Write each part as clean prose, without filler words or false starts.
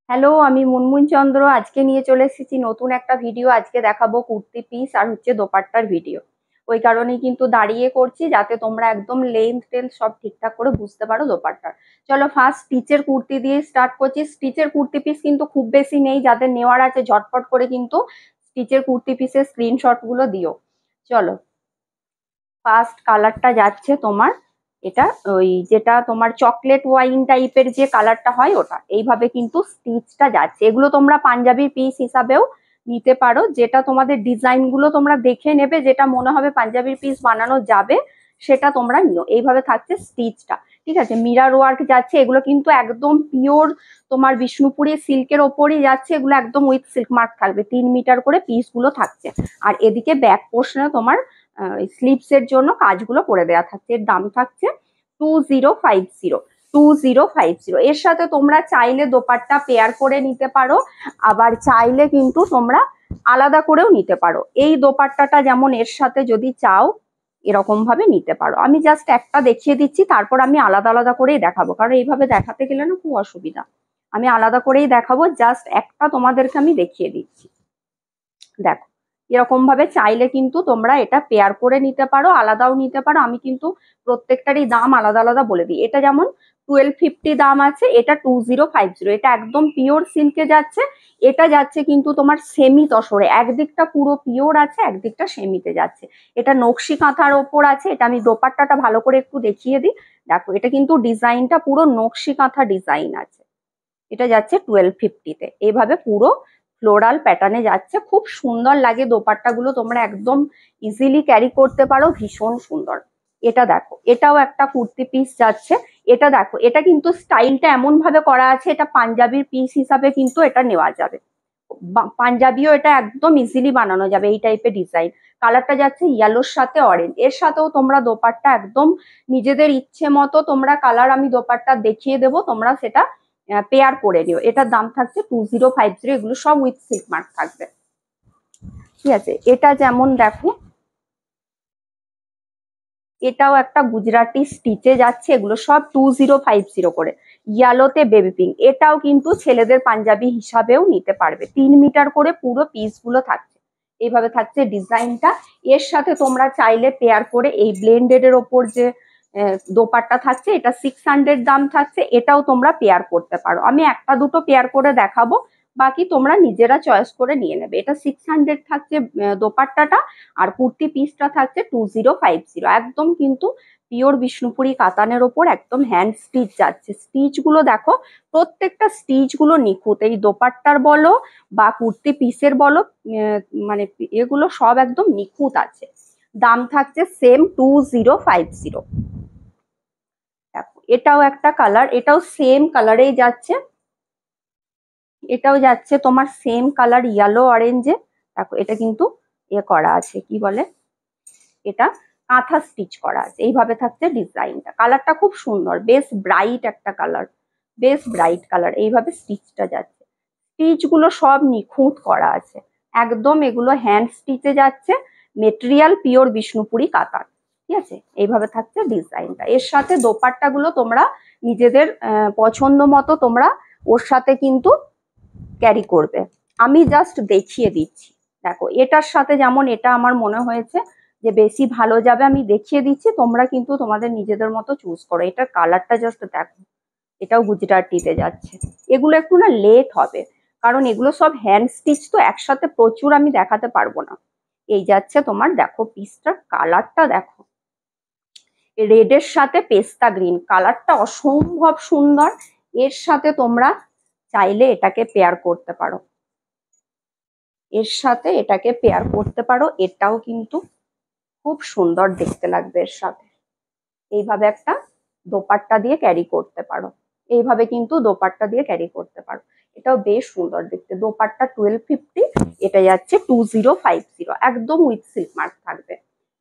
Hello, আমি মুনমুন চন্দ্র। আজকে নিয়ে চলে এসেছি নতুন একটা ভিডিও। আজকে দেখাবো কুর্তি পিস আর হচ্ছে দোপাট্টার ভিডিও। ওই কারণেই কিন্তু দাঁড়িয়ে করছি, যাতে তোমরা একদম লেন্থ সব ঠিকঠাক করে বুঝতে পারো দোপাট্টার। চলো ফার্স্ট স্টিচের কুর্তি দিয়ে স্টার্ট করছি। স্টিচের কুর্তি পিস কিন্তু খুব বেশি নেই, যাদের নেওয়ার আছে ঝটপট করে কিন্তু স্টিচের কুর্তি পিসের স্ক্রিনশট গুলো দিও। চলো, ফার্স্ট কালারটা যাচ্ছে তোমার এটা, ওই যেটা তোমার চকলেট ওয়াইন টাইপের যে কালারটা হয় ওটা। এইভাবে কিন্তু স্টিচটা যাচ্ছে। এগুলো তোমরা পাঞ্জাবি পিস হিসাবেও নিতে পারো, যেটা তোমাদের ডিজাইন গুলো তোমরা দেখে নেবে, যেটা মনে হবে পাঞ্জাবির পিস বানানো যাবে সেটা তোমরা নিও। এইভাবে থাকছে স্টিচটা, ঠিক আছে। মিরার ওয়ার্ক যাচ্ছে, এগুলো কিন্তু একদম পিওর তোমার বিষ্ণুপুরি সিল্কের ওপরই যাচ্ছে। এগুলো একদম উইথ সিল্ক মার্ক থাকবে, 3 মিটার করে পিস গুলো থাকছে। আর এদিকে ব্যাক পোর্শনে তোমার স্লিপস এর জন্য কাজগুলো করে দেওয়া থাকছে। এর দাম থাকছে 2050। এর সাথে তোমরা চাইলে দোপাট্টা পেয়ার করে নিতে পারো, আবার চাইলে কিন্তু তোমরা আলাদা করেও নিতে পারো। এই দোপাট্টাটা যেমন এর সাথে যদি চাও এরকম ভাবে নিতে পারো। আমি জাস্ট একটা দেখিয়ে দিচ্ছি, তারপর আমি আলাদা আলাদা করেই দেখাবো, কারণ এইভাবে দেখাতে গেলে না খুব অসুবিধা। আমি আলাদা করেই দেখাবো, জাস্ট একটা তোমাদেরকে আমি দেখিয়ে দিচ্ছি। দেখো, এরকম ভাবে চাইলে কিন্তু তোমরা এটা পেয়ার করে নিতে পারো, আলাদাও নিতে পারো। আমি কিন্তু প্রত্যেকটারই দাম আলাদা আলাদা বলে দিই। এটা যেমন 1250 দাম আছে, এটা 2050। এটা একদম পিওর সিল্কে যাচ্ছে। এটা যাচ্ছে কিন্তু তোমার সেমি তসরে, একদিকটা পুরো পিওর আছে, একদিকটা সেমিতে যাচ্ছে। এটা নকশি কাঁথার ওপর আছে। এটা আমি দোপাট্টাটা ভালো করে একটু দেখিয়ে দিই। দেখো, এটা কিন্তু ডিজাইনটা পুরো নকশি কাঁথা ডিজাইন আছে। এটা যাচ্ছে 1250-তে। এইভাবে পুরো ফ্লোরাল প্যাটার্নে যাচ্ছে, খুব সুন্দর লাগে। দোপাট্টাগুলো তোমরা একদম ইজিলি ক্যারি করতে পারো, ভীষণ সুন্দর। এটা দেখো, এটাও একটা কুর্তি পিস যাচ্ছে। এটা দেখো, এটা কিন্তু স্টাইলটা এমন ভাবে করা আছে, এটা পাঞ্জাবির পিস হিসাবে কিন্তু এটা নেওয়া যাবে। পাঞ্জাবিও এটা একদম ইজিলি বানানো যাবে, এই টাইপের ডিজাইন। কালারটা যাচ্ছে ইয়েলোর সাথে অরেঞ্জ। এর সাথেও তোমরা দোপাট্টা একদম নিজেদের ইচ্ছে মতো তোমরা কালার, আমি দোপাট্টা দেখিয়ে দেবো, তোমরা সেটা পেয়ার করে নিও। এটার দাম থাকছে 2050। এগুলো সব উইথ সিল্ক মার্ক থাকবে, ঠিক আছে। এটা যেমন দেখো, এটাও একটা গুজরাটি স্টিচে যাচ্ছে। এগুলো সব 2050 করে। ইয়ালোতে বেবি পিঙ্ক, এটাও কিন্তু ছেলেদের পাঞ্জাবি হিসাবেও নিতে পারবে। 3 মিটার করে পুরো পিস গুলো থাকছে। এইভাবে থাকছে ডিজাইনটা। এর সাথে তোমরা চাইলে পেয়ার করে এই ব্লেন্ডেড এর ওপর যে দোপাট্টা থাকছে, এটা 600 দাম থাকছে। এটাও তোমরা পেয়ার করতে পারো। আমি একটা দুটো পেয়ার করে দেখাবো, বাকি তোমরা নিজেরা চয়েস করে নিয়ে নেবে। এটা 600 থাকছে দোপাট্টাটা, আর কুর্তি পিসটা থাকছে 2050। একদম কিন্তু পিওর বিষ্ণুপুরি কাতানের ওপর একদম হ্যান্ড স্টিচ যাচ্ছে। স্টিচ গুলো দেখো, প্রত্যেকটা স্টিচ গুলো নিখুঁত। এই দোপাট্টার বলো বা কুর্তি পিসের বলো, মানে এগুলো সব একদম নিখুঁত আছে। দাম থাকছে সেম 2050। দেখো, এটাও একটা কালার, এটাও সেম কালারেই যাচ্ছে। এটাও যাচ্ছে তোমার সেম কালার, ইয়েলো অরেঞ্জে। দেখো, এটা কিন্তু করা আছে, কি বলে, এটা কাঁথা স্টিচ করা আছে। এইভাবে থাকছে ডিজাইনটা। কালারটা খুব সুন্দর, বেশ ব্রাইট একটা কালার, বেশ ব্রাইট কালার। এইভাবে স্টিচটা যাচ্ছে। স্টিচ গুলো সব নিখুঁত করা আছে একদম। এগুলো হ্যান্ড স্টিচে যাচ্ছে, মেটেরিয়াল পিওর বিষ্ণুপুরি কাতান, ঠিক আছে। এইভাবে থাকছে ডিজাইনটা। এর সাথে দোপাট্টা গুলো তোমরা নিজেদের পছন্দ মতো তোমরা ওর সাথে কিন্তু ক্যারি করবে। আমি জাস্ট দেখিয়ে দিচ্ছি। দেখো, এটার সাথে যেমন এটা আমার মনে হয়েছে যে বেশি ভালো যাবে, আমি দেখিয়ে দিচ্ছি। তোমরা কিন্তু তোমাদের নিজেদের মতো চুজ করো। এটার কালারটা জাস্ট দেখো, এটাও গুজরাটিতে যাচ্ছে। এগুলো একটু না লেট হবে, কারণ এগুলো সব হ্যান্ড স্টিচ, তো একসাথে প্রচুর আমি দেখাতে পারবো না। এই যাচ্ছে তোমার, দেখো পিসটার কালারটা দেখো, রেডের সাথে পেস্তা গ্রিন, কালারটা অসম্ভব সুন্দর। এর সাথে তোমরা চাইলে এটাকে পেয়ার করতে পারো, এর সাথে এটাকে পেয়ার করতে পারো। এটাও কিন্তু খুব সুন্দর দেখতে লাগবে এর সাথে। এইভাবে একটা দোপাট্টা দিয়ে ক্যারি করতে পারো। এইভাবে কিন্তু দোপাট্টা দিয়ে ক্যারি করতে পারো। এটাও বেশ সুন্দর দেখতে। দোপাট্টা 1250, এটা যাচ্ছে 2050। একদম উইথ সিল্ক মার্ক থাকবে,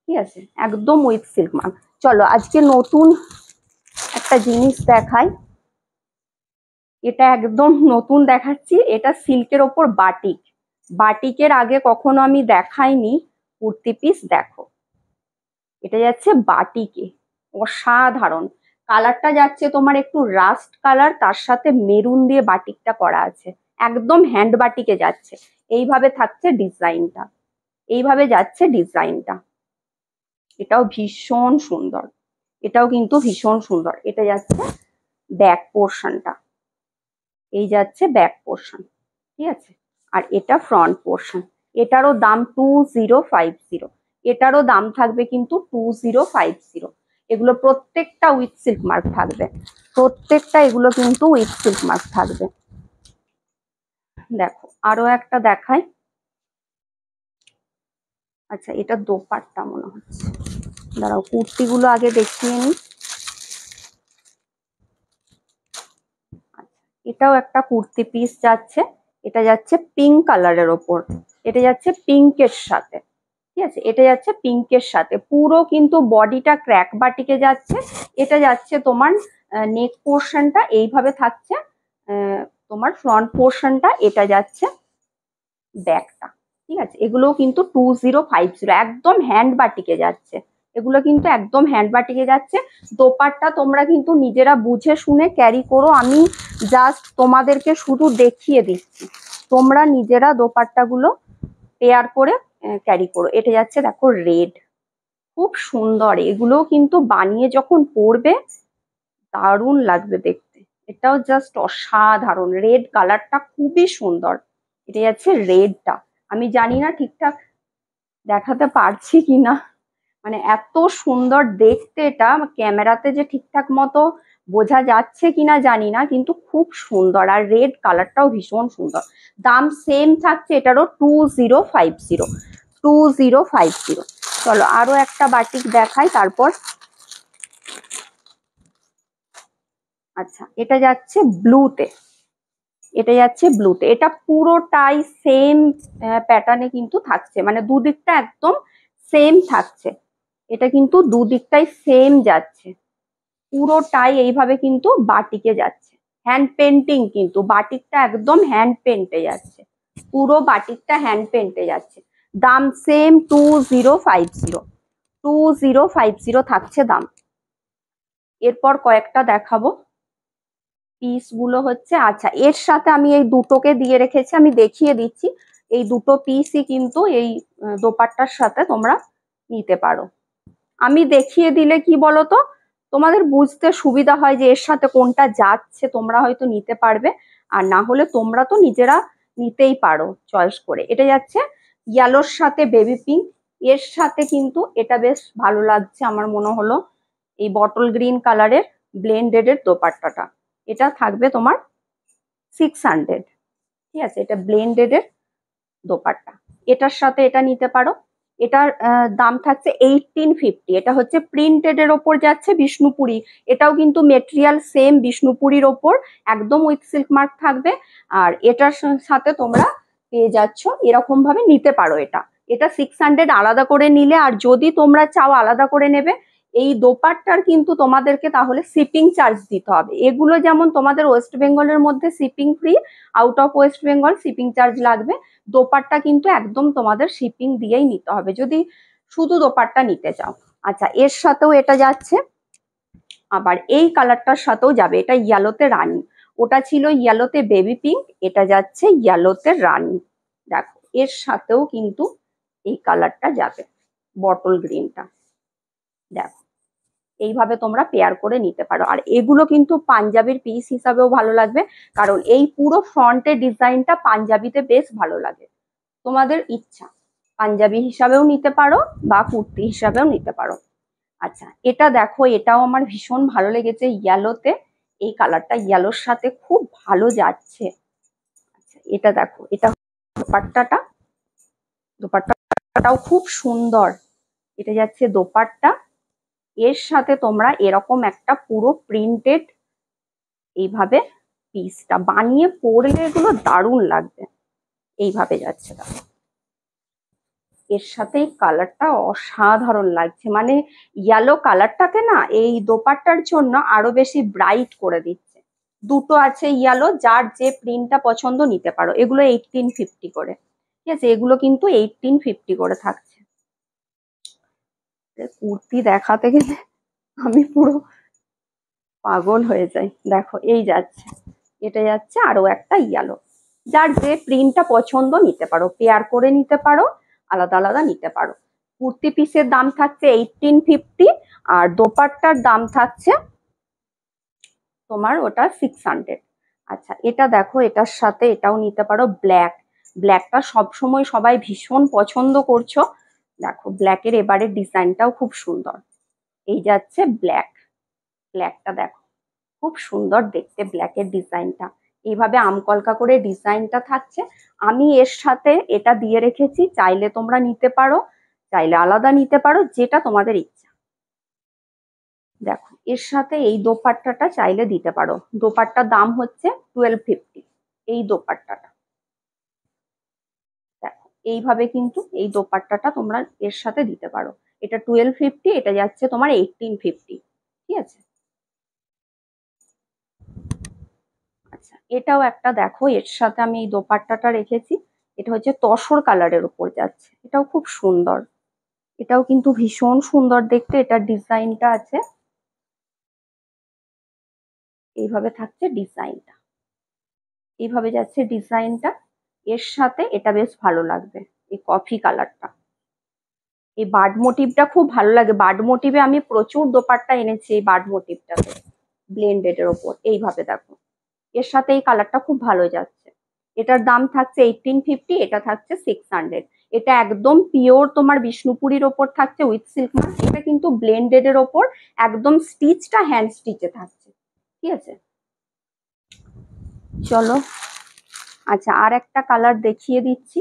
ঠিক আছে, একদম উইথ সিল্ক মার্ক। চলো, আজকে নতুন একটা জিনিস দেখাই। এটা একদম নতুন দেখাচ্ছি। এটা সিল্কের ওপর বাটিক। বাটিকের আগে কখনো আমি দেখাইনি কুর্তি পিস। দেখো, এটা যাচ্ছে বাটিকে, অসাধারণ। কালারটা যাচ্ছে তোমার একটু রাস্ট কালার, তার সাথে মেরুন দিয়ে বাটিকটা করা আছে, একদম হ্যান্ড বাটিকে যাচ্ছে। এইভাবে থাকছে ডিজাইনটা, এইভাবে যাচ্ছে ডিজাইনটা। এটাও ভীষণ সুন্দর, এটাও কিন্তু ভীষণ সুন্দর। এটা যাচ্ছে ব্যাক পোর্শনটা, এই যাচ্ছে ব্যাক পোর্শন, ঠিক আছে। আর এটা ফ্রন্ট পোর্শন। এটারও দাম 2050, এটারও দাম থাকবে কিন্তু 2050। এগুলো প্রত্যেকটা উইথ সিল্ক মার্ক থাকবে, প্রত্যেকটা এগুলো কিন্তু উইথ সিল্ক মার্ক থাকবে। দেখো আরো একটা দেখাই। আচ্ছা এটা দোপাট্টা মনে হচ্ছে, দাঁড়াও কুর্তিগুলো আগে দেখিয়ে নিই। এটাও একটা কুর্তি পিস যাচ্ছে, এটা যাচ্ছে পিঙ্ক কালারের ওপর, এটা যাচ্ছে পিঙ্কের সাথে, ঠিক আছে। এটা যাচ্ছে পিঙ্কের সাথে, পুরো কিন্তু বডিটা ক্র্যাক বাটিকে যাচ্ছে। এটা যাচ্ছে তোমার নেক পোর্শনটা এইভাবে থাকছে, তোমার ফ্রন্ট পোর্শনটা, এটা যাচ্ছে ব্যাকটা, ঠিক আছে। এগুলো কিন্তু 2050, একদম হ্যান্ড বাটিকে যাচ্ছে, এগুলো কিন্তু একদম হ্যান্ড বাটিকে যাচ্ছে। দোপাট্টা তোমরা কিন্তু নিজেরা বুঝে শুনে ক্যারি করো, আমি জাস্ট তোমাদেরকে শুধু দেখিয়ে দিচ্ছি, তোমরা নিজেরা দোপাট্টাগুলো পেয়ার করে ক্যারি করো। এটা যাচ্ছে দেখো রেড, খুব সুন্দর, এগুলো কিন্তু বানিয়ে যখন পরবে দারুণ লাগবে দেখতে, এটাও জাস্ট অসাধারণ। রেড কালারটা খুবই সুন্দর, এটা যাচ্ছে রেডটা। আমি জানি না ঠিকঠাক দেখাতে পারছি কিনা, মানে এত সুন্দর দেখতে, এটা ক্যামেরাতে যে ঠিকঠাক মতো বোঝা যাচ্ছে কিনা জানি না, কিন্তু খুব সুন্দর। আর রেড কালারটাও ভীষণ সুন্দর। দাম সেম থাকছে এটারও 2050, 2050। চলো আরো একটা বাটিক দেখাই তারপর। আচ্ছা এটা যাচ্ছে ব্লুতে, এটা যাচ্ছে ব্লুতে, এটা পুরোটাই সেম প্যাটার্নে কিন্তু থাকছে, মানে দুদিকটা একদম সেম থাকছে। এটা কিন্তু দুদিকটাই সেম যাচ্ছে, পুরোটাই এইভাবে কিন্তু বাটিকে যাচ্ছে। হ্যান্ড পেন্টিং কিন্তু, বাটিকটা একদম হ্যান্ড পেন্টে যাচ্ছে, পুরো বাটিকটা হ্যান্ড পেন্টে যাচ্ছে। দাম সেম 2050, 2050 থাকছে দাম। এরপর কয়েকটা দেখাবো পিস গুলো হচ্ছে। আচ্ছা এর সাথে আমি এই দুটোকে দিয়ে রেখেছি, আমি দেখিয়ে দিচ্ছি। এই দুটো পিসই কিন্তু এই দোপাট্টার সাথে তোমরা নিতে পারো। আমি দেখিয়ে দিলে কি বলতো, তোমাদের বুঝতে সুবিধা হয় যে এর সাথে কোনটা যাচ্ছে, তোমরা হয়তো নিতে পারবে। আর না হলে তোমরা তো নিজেরা নিতেই পারো চয়েস করে। এটা যাচ্ছে ইয়েলোর সাথে বেবি পিঙ্ক, এর সাথে কিন্তু এটা বেশ ভালো লাগছে আমার মনে হলো, এই বটল গ্রিন কালারের ব্লেন্ডেড এর দোপাট্টাটা। এটা থাকবে তোমার 600, ঠিক আছে। এটা ব্লেন্ডেড এর দোপাট্টা, এটার সাথে এটা নিতে পারো। এটার দাম থাকছে 1850। এটা হচ্ছে প্রিন্টেড এর ওপর যাচ্ছে বিষ্ণুপুরি, এটাও কিন্তু মেটেরিয়াল সেম বিষ্ণুপুরির ওপর, একদম উইথ সিল্ক মার্ক থাকবে। আর এটার সাথে তোমরা পেয়ে যাচ্ছ, এরকম ভাবে নিতে পারো। এটা এটা 600 আলাদা করে নিলে, আর যদি তোমরা চাও আলাদা করে নেবে, এই দোপাট্টার কিন্তু তোমাদেরকে তাহলে শিপিং চার্জ দিতে হবে। এগুলো যেমন তোমাদের ওয়েস্ট বেঙ্গলের মধ্যে shipping free, out of West Bengal shipping charge লাগবে। দোপাট্টা কিন্তু একদম তোমাদের শিপিং দিয়েই নিতে হবে যদি শুধু দোপাট্টা নিতে চাও। আচ্ছা এর সাথেও এটা যাচ্ছে, আবার এই কালারটার সাথেও যাবে। এটা ইয়েলোতে রানী, ওটা ছিল ইয়েলোতে বেবি পিঙ্ক, এটা যাচ্ছে ইয়েলোতে রানী। দেখো এর সাথেও কিন্তু এই কালারটা যাবে, বটল গ্রিনটা। দেখো এইভাবে তোমরা পেয়ার করে নিতে পারো। আর এগুলো কিন্তু পাঞ্জাবির পিস হিসাবেও ভালো লাগবে, কারণ এই পুরো ফ্রন্টের ডিজাইনটা পাঞ্জাবিতে বেশ ভালো লাগে। তোমাদের ইচ্ছা, পাঞ্জাবি হিসাবেও নিতে পারো বা কুর্তি হিসাবেও নিতে পারো। আচ্ছা এটা দেখো, এটাও আমার ভীষণ ভালো লেগেছে ইয়েলোতে, এই কালারটা ইয়েলোর সাথে খুব ভালো যাচ্ছে। আচ্ছা এটা দেখো, এটা দোপাট্টাটা, দোপাট্টাটাও খুব সুন্দর। এটা যাচ্ছে দোপাট্টা, এর সাথে তোমরা এরকম একটা পুরো প্রিন্টেড এইভাবে পিসটা বানিয়ে পরলে এগুলো দারুণ লাগবে। এইভাবে যাচ্ছে দেখো, এর সাথে কালারটা অসাধারণ লাগছে, মানে ইয়েলো কালারটাকে না এই দোপাট্টার জন্য আরো বেশি ব্রাইট করে দিচ্ছে। দুটো আছে ইয়েলো, যার যে প্রিন্টটা পছন্দ নিতে পারো। এগুলো 1850 করে, ঠিক আছে। এগুলো কিন্তু 1850 করে থাকছে। কুর্তি দেখাতে গেলে আমি পুরো পাগল হয়ে যায়। দেখো এই যাচ্ছে, এটা যাচ্ছে আরো একটা ইয়েলো। যার যে প্রিন্টটা পছন্দ নিতে পারো, পেয়ার করে নিতে পারো, আলাদা আলাদা নিতে পারো। কুর্তি পিসের দাম থাকছে 1850, আর দোপাট্টার দাম থাকছে তোমার ওটা 600। আচ্ছা এটা দেখো, এটার সাথে এটাও নিতে পারো, ব্ল্যাক। ব্ল্যাকটা সবসময় সবাই ভীষণ পছন্দ করছো। দেখো ব্ল্যাকের এবারের ডিজাইনটাও খুব সুন্দর। এই যাচ্ছে ব্ল্যাক। ব্ল্যাকটা দেখো খুব সুন্দর দেখতে, ব্ল্যাকের ডিজাইনটা এইভাবে আমকলকা করে ডিজাইনটা থাকছে। আমি এর সাথে এটা দিয়ে রেখেছি, চাইলে তোমরা নিতে পারো, চাইলে আলাদা নিতে পারো, যেটা তোমাদের ইচ্ছা। দেখো এর সাথে এই দোপাট্টাটা চাইলে দিতে পারো। দোপাট্টার দাম হচ্ছে 1250। এই দোপাট্টাটা দেখো এইভাবে কিন্তু এই দোপাট্টাটা তোমরা এর সাথে দিতে পারো। এটা 1250, এটা যাচ্ছে তোমার 1850। ঠিক আছে। আচ্ছা এটাও একটা দেখো, এর সাথে আমি এই দোপাট্টাটা রেখেছি। এটা হচ্ছে তসর কালারের উপর যাচ্ছে, এটাও খুব সুন্দর। এটাও কিন্তু ভীষণ সুন্দর দেখতে, এটার ডিজাইনটা আছে এইভাবে থাকছে ডিজাইনটা, এইভাবে যাচ্ছে ডিজাইনটা। এর সাথে এটা বেশ ভালো লাগবে, এই কফি কালারটা। এই বার্ড মোটিভটা খুব ভালো লাগে, বার্ড মোটিভে আমি প্রচুর দোপাট্টা এনেছি এই বার্ড মোটিভটাতে, ব্লেন্ডেড এর ওপর এইভাবে দেখো। এর সাথে এই কালারটা খুব ভালো যাচ্ছে। এটার দাম থাকছে 1850, এটা থাকছে 600। এটা একদম পিওর তোমার বিষ্ণুপুরীর ওপর থাকছে উইথ সিল্ক মার্ক। এটা কিন্তু ব্লেন্ডেড এর ওপর, একদম স্টিচটা হ্যান্ড স্টিচে থাকছে। ঠিক আছে, চলো। আচ্ছা আর একটা কালার দেখিয়ে দিচ্ছি,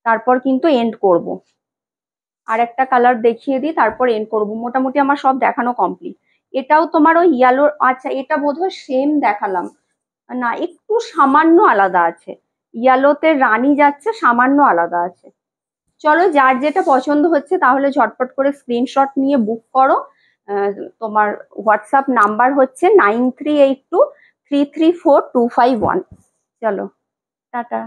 তারপর কিন্তু এন্ড করব। আর একটা কালার দেখিয়ে দিই, তারপর এন্ড করব। মোটামুটি আমার সব দেখানো কমপ্লিট। এটাও তোমার ওই ইয়েলো। আচ্ছা এটা বোধহয় সেম দেখালাম না, একটু সামান্য আলাদা আছে। ইয়েলোতে রানী যাচ্ছে, সামান্য আলাদা আছে। চলো যার যেটা পছন্দ হচ্ছে তাহলে ঝটপট করে স্ক্রিনশট নিয়ে বুক করো। তোমার হোয়াটসঅ্যাপ নাম্বার হচ্ছে 9382334251। চলো টাটা।